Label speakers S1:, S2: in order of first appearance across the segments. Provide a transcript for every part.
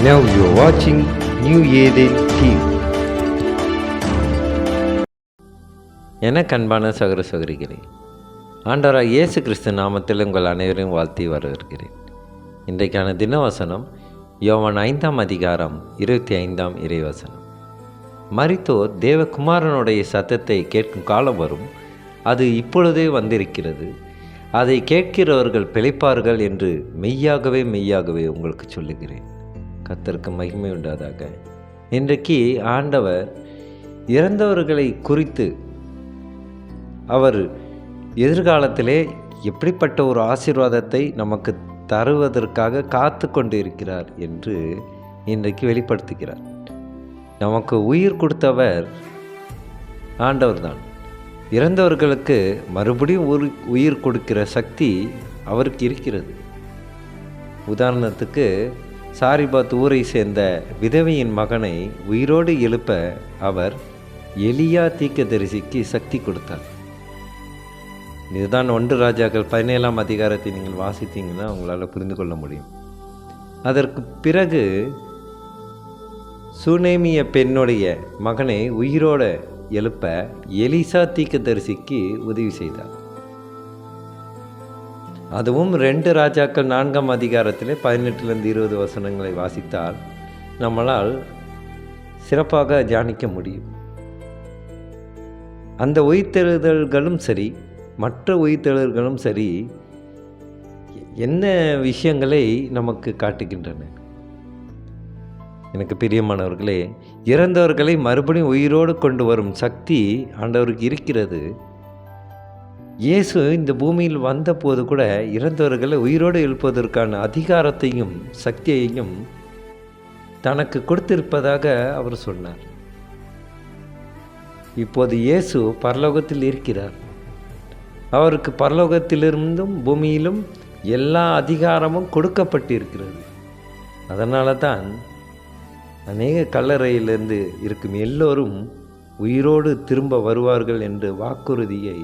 S1: Now you are watching New Eden TV. எனக்கு அன்பான சகோதர சகோதரிகளே, ஆண்டவராக இயேசு கிறிஸ்து நாமத்தில் உங்கள் அனைவரையும் வாழ்த்தி வரவேற்கிறேன். இன்றைக்கான தினவசனம் யோவான் 5ஆம் அதிகாரம் 25ஆம் இறைவசனம். மரித்தோர் தேவகுமாரனுடைய சத்தத்தை கேட்கும் காலம் வரும், அது இப்பொழுதே வந்திருக்கிறது. அதை கேட்கிறவர்கள் பிழைப்பார்கள் என்று மெய்யாகவே உங்களுக்கு சொல்லுகிறேன். கர்த்தருக்கு மகிமை உண்டாதாக. இன்றைக்கு ஆண்டவர் இறந்தவர்களை குறித்து அவர் எதிர்காலத்திலே எப்படிப்பட்ட ஒரு ஆசீர்வாதத்தை நமக்கு தருவதற்காக காத்து கொண்டு இருக்கிறார் என்று இன்றைக்கு வெளிப்படுத்துகிறார். நமக்கு உயிர் கொடுத்தவர் ஆண்டவர் தான். இறந்தவர்களுக்கு மறுபடியும் உயிர் கொடுக்கிற சக்தி அவருக்கு இருக்கிறது. உதாரணத்துக்கு சாரிபாத் ஊரை சேர்ந்த விதவையின் மகனை உயிரோடு எழுப்ப அவர் எலியா தீர்க்கதரிசிக்கு சக்தி கொடுத்தார். இதுதான் 1 ராஜாக்கள் 17ஆம் அதிகாரத்தை நீங்கள் வாசித்தீங்கன்னா உங்களால் புரிந்து கொள்ள முடியும். அதற்கு பிறகு சுனேமிய பெண்ணுடைய மகனை உயிரோடு எழுப்ப எலிசா தீர்க்கதரிசிக்கு உதவி செய்தார். அதுவும் 2 ராஜாக்கள் 4ஆம் அதிகாரத்தில் 18லேருந்து 20 வசனங்களை வாசித்தால் நம்மளால் சிறப்பாக தியானிக்க முடியும். அந்த உயிர்த்தெழுதல்களும் சரி, மற்ற உயிர்த்தெழுதல்களும் சரி, என்ன விஷயங்களை நமக்கு காட்டுகின்றன? எனக்கு பிரியமானவர்களே, இறந்தவர்களை மறுபடியும் உயிரோடு கொண்டு வரும் சக்தி ஆண்டவருக்கு இருக்கிறது. இயேசு இந்த பூமியில் வந்தபோது கூட இறந்தவர்களை உயிரோடு எழுப்பதற்கான அதிகாரத்தையும் சக்தியையும் தனக்கு கொடுத்திருப்பதாக அவர் சொன்னார். இப்போது இயேசு பரலோகத்தில் இருக்கிறார். அவருக்கு பரலோகத்திலிருந்தும் பூமியிலும் எல்லா அதிகாரமும் கொடுக்கப்பட்டிருக்கிறது. அதனால தான் அநேக கல்லறையிலிருந்து இருக்கும் எல்லோரும் உயிரோடு திரும்ப வருவார்கள் என்ற வாக்குறுதியை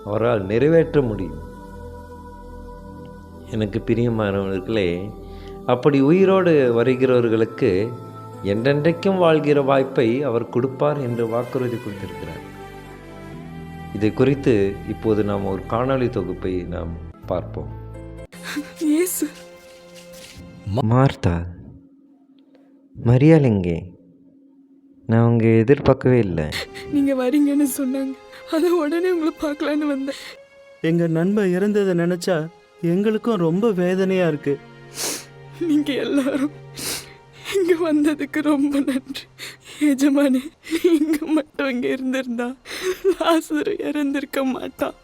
S1: அவரால் நிறைவேற்ற முடியும். எனக்கு பிரியமானவர்களே, அப்படி உயிரோடு வருகிறவர்களுக்கு என்றென்றைக்கும் வாழ்கிற வாய்ப்பை அவர் கொடுப்பார் என்று வாக்குறுதி கொடுத்திருக்கிறார். இதை குறித்து இப்போது நாம் ஒரு காணொளி தொகுப்பை நாம் பார்ப்போம். மார்த்தா, மரியாள் எங்கே? நான் உங்க எதிர்பார்க்கவே இல்லை.
S2: நீங்கள் வரீங்கன்னு சொன்னாங்க, அதை உடனே உங்களை பார்க்கலான்னு வந்தேன்.
S3: எங்கள் நண்பன் இறந்ததை நினச்சா எங்களுக்கும் ரொம்ப வேதனையாக இருக்குது.
S2: நீங்கள் எல்லாரும் இங்கே வந்ததுக்கு ரொம்ப நன்றி. எஜமானே, நீங்கள் மட்டும் இங்கே இருந்திருந்தா லாசரு இறந்திருக்க மாட்டான்.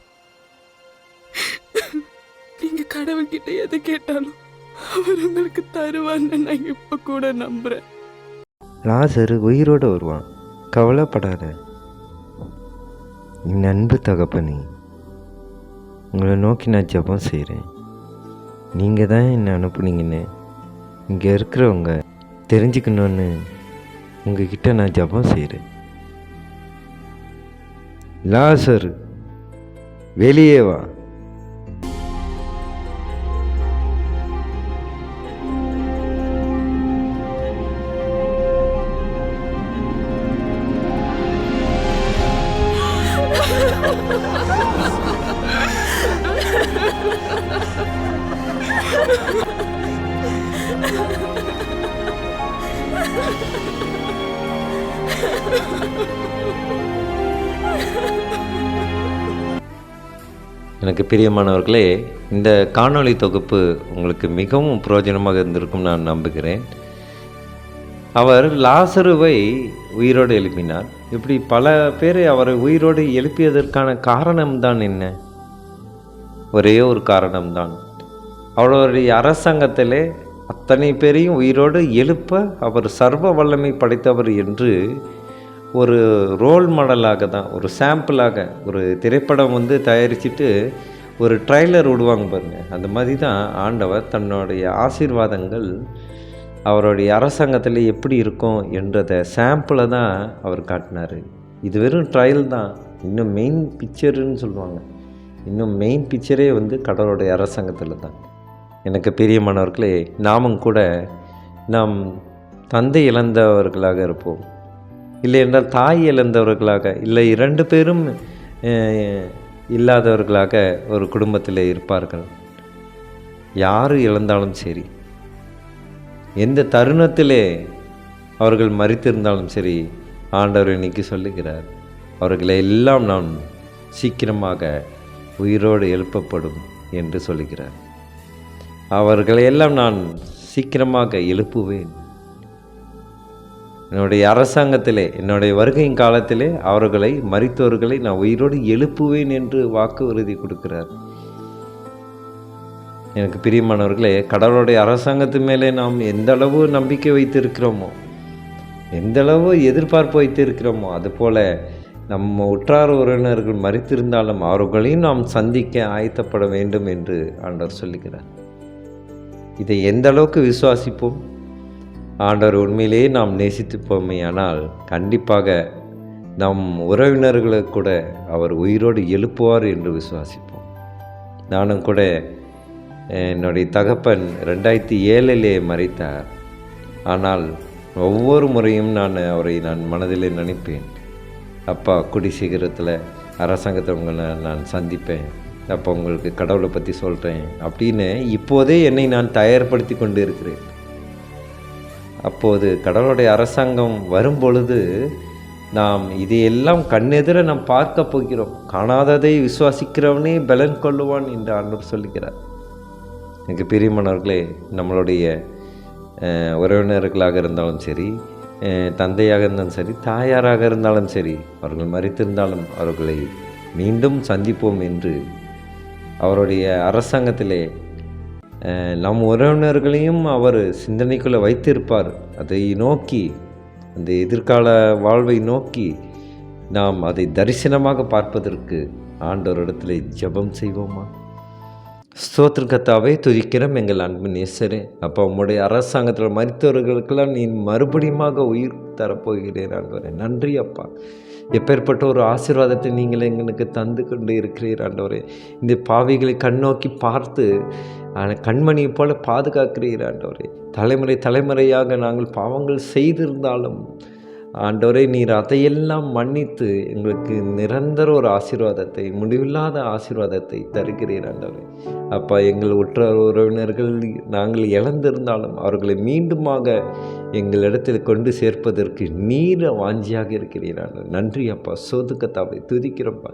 S2: நீங்கள் கடவுள்கிட்ட எது கேட்டாலும் அவர் உங்களுக்கு தருவான்னு நான் இப்போ கூட நம்புகிறேன்.
S1: லாசரு உயிரோடு வருவான், கவலைப்படாத. என் அன்பு தகப்பனே, உங்களை நோக்கி நான் ஜெபம் செய்கிறேன். நீங்கள் தான் என்னை அனுப்புனீங்கன்னு இங்கே இருக்கிறவங்க தெரிஞ்சுக்கணுன்னு உங்ககிட்ட நான் ஜெபம் செய்கிறேன். லாசரு, வெளியே வா. எனக்கு பிரியமானவர்களே, இந்த காணொளி தொகுப்பு உங்களுக்கு மிகவும் பிரயோஜனமாக இருந்திருக்கும் நான் நம்புகிறேன். அவர் லாசருவை உயிரோடு எழுப்பினார். இப்படி பல பேரை அவரை உயிரோடு எழுப்பியதற்கான காரணம்தான் என்ன? ஒரே ஒரு காரணம்தான். அவருடைய அரசாங்கத்திலே அத்தனை பேரையும் உயிரோடு எழுப்ப அவர் சர்வ வல்லமை படைத்தவர் என்று ஒரு ரோல் மாடலாக தான், ஒரு சாம்பிளாக, ஒரு திரைப்படம் தயாரிச்சுட்டு ஒரு ட்ரைலர் விடுவாங்க பாருங்கள், அந்த மாதிரி தான் ஆண்டவர் தன்னுடைய ஆசீர்வாதங்கள் அவருடைய அரசாங்கத்தில் எப்படி இருக்கும் என்றதை சாம்பிளை தான் அவர் காட்டினார். இது வெறும் ட்ரையல் தான். இன்னும் மெயின் பிக்சருன்னு சொல்லுவாங்க. இன்னும் மெயின் பிக்சரே கடவுளுடைய அரசாங்கத்தில் தான். எனக்கு பிரியமானவர்களே, நாமும் கூட நாம் தந்தை இழந்தவர்களாக இருப்போம், இல்லை என்றால் தாய் இழந்தவர்களாக, இல்லை 2 பேரும் இல்லாதவர்களாக ஒரு குடும்பத்தில் இருப்பார்கள். யார் இழந்தாலும் சரி, எந்த தருணத்திலே அவர்கள் மரித்திருந்தாலும் சரி, ஆண்டவர் இன்னைக்கு சொல்லுகிறார், அவர்களை எல்லாம் நான் சீக்கிரமாக உயிரோடு எழுப்பப்படும் என்று சொல்லுகிறார். அவர்களை எல்லாம் நான் சீக்கிரமாக எழுப்புவேன். என்னுடைய அரசாங்கத்திலே, என்னுடைய வருகையின் காலத்திலே அவர்களை, மரித்தோர்களை நான் உயிரோடு எழுப்புவேன் என்று வாக்கு உறுதி கொடுக்கிறார். எனக்கு பிரியமானவர்களே, கடவுளுடைய அரசாங்கத்து மேலே நாம் எந்த அளவு நம்பிக்கை வைத்திருக்கிறோமோ, எந்த அளவு எதிர்பார்ப்பு வைத்திருக்கிறோமோ, அதுபோல் நம்ம உற்றார் உறவினர்கள் மரித்திருந்தாலும் அவர்களையும் நாம் சந்திக்க ஆயத்தப்பட வேண்டும் என்று ஆண்டவர் சொல்லுகிறார். இதை எந்த அளவுக்கு விசுவாசிப்போம்? ஆண்டவர் உண்மையிலேயே நாம் நேசித்துப்போமே, ஆனால் கண்டிப்பாக நம் உறவினர்களை கூட அவர் உயிரோடு எழுப்புவார் என்று விசுவாசிப்போம். நானும் கூட என்னுடைய தகப்பன் 2007 மரித்தார். ஆனால் ஒவ்வொரு முறையும் அவரை மனதிலே நினைப்பேன். அப்பா, கூடி சீக்கிரத்தில் அரசாங்கத்தை உங்களை நான் சந்திப்பேன், அப்போ உங்களுக்கு கடவுளை பற்றி சொல்கிறேன் அப்படின்னு இப்போதே என்னை நான் தயார்படுத்தி கொண்டு இருக்கிறேன். அப்போது கடவுளுடைய அரசாங்கம் வரும்பொழுது நாம் இதையெல்லாம் கண்ணெதிர நாம் பார்க்க போகிறோம். காணாததை விசுவாசிக்கிறவனே பலன் கொள்ளுவான் என்று ஆண்டவர் சொல்லுகிறார். எனக்கு பிரியமானவர்களே, நம்மளுடைய உறவினர்களாக இருந்தாலும் சரி, தந்தையாக இருந்தாலும் சரி, தாயாராக இருந்தாலும் சரி, அவர்கள் மரித்திருந்தாலும் அவர்களை மீண்டும் சந்திப்போம் என்று அவருடைய அரசாங்கத்திலே நம் உறவினர்களையும் அவர் சிந்தனைக்குள்ளே வைத்திருப்பார். அதை நோக்கி, அந்த எதிர்கால வாழ்வை நோக்கி நாம் அதை தரிசனமாக பார்ப்பதற்கு ஆண்டவரிடத்தில் ஜெபம் செய்வோமா? ஸ்தோத்திர கர்த்தாவே, துதிக்கிறோம் எங்கள் அன்பு நேசரே. அப்போ உம்முடைய அரசாங்கத்தில் மரித்தவர்களுக்கெல்லாம் நீ மறுபடியுமாக உயிர் தரப்போகிறேன் ஆண்டவரே. நன்றி அப்பா. எப்பேற்பட்ட ஒரு ஆசீர்வாதத்தை நீங்கள் எங்களுக்கு தந்து கொண்டு இருக்கிறீர் ஆண்டவரே. இந்த பாவிகளை கண்ணோக்கி பார்த்து கண்மணியை போல பாதுகாக்கிறீர் ஆண்டவரே. தலைமுறை தலைமுறையாக நாங்கள் பாவங்கள் செய்திருந்தாலும் ஆண்டவரே, நீர் அதையெல்லாம் மன்னித்து எங்களுக்கு நிரந்தர ஒரு ஆசீர்வாதத்தை, முடிவில்லாத ஆசீர்வாதத்தை தருகிறீர் ஆண்டவரே. அப்பா, எங்கள் உற்றார் உறவினர்கள் நாங்கள் இழந்திருந்தாலும் அவர்களை மீண்டுமாக எங்களிடத்தில் கொண்டு சேர்ப்பதற்கு நீர் வாஞ்சியாக இருக்கிறீர் ஆண்டவர். நன்றி அப்பா. சோதுக்கத்தாவை துதிக்கிறப்பா.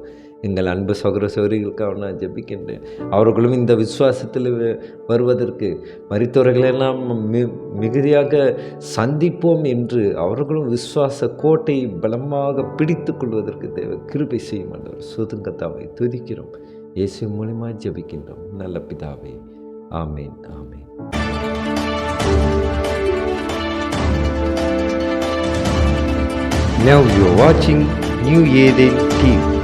S1: எங்கள் அன்பு சகோதர சகோதரிகளுக்காக நான் ஜெபிக்கின்றேன். அவர்களும் இந்த விசுவாசத்தில் வருவதற்கு, மரித்தவர்களெல்லாம் மிகுதியாக சந்திப்போம் என்று அவர்களும் விசுவாச கோட்டை பலமாக பிடித்து கொள்வதற்கு தேவை கிருபை செய்யும் ஆண்டவர். சோதுங்கத்தாவை துதிக்கிறோம். இயேசு மூலமாக ஜெபிக்கின்றோம் நல்ல பிதாவே. ஆமேன், ஆமேன். Now you are watching New Eden TV.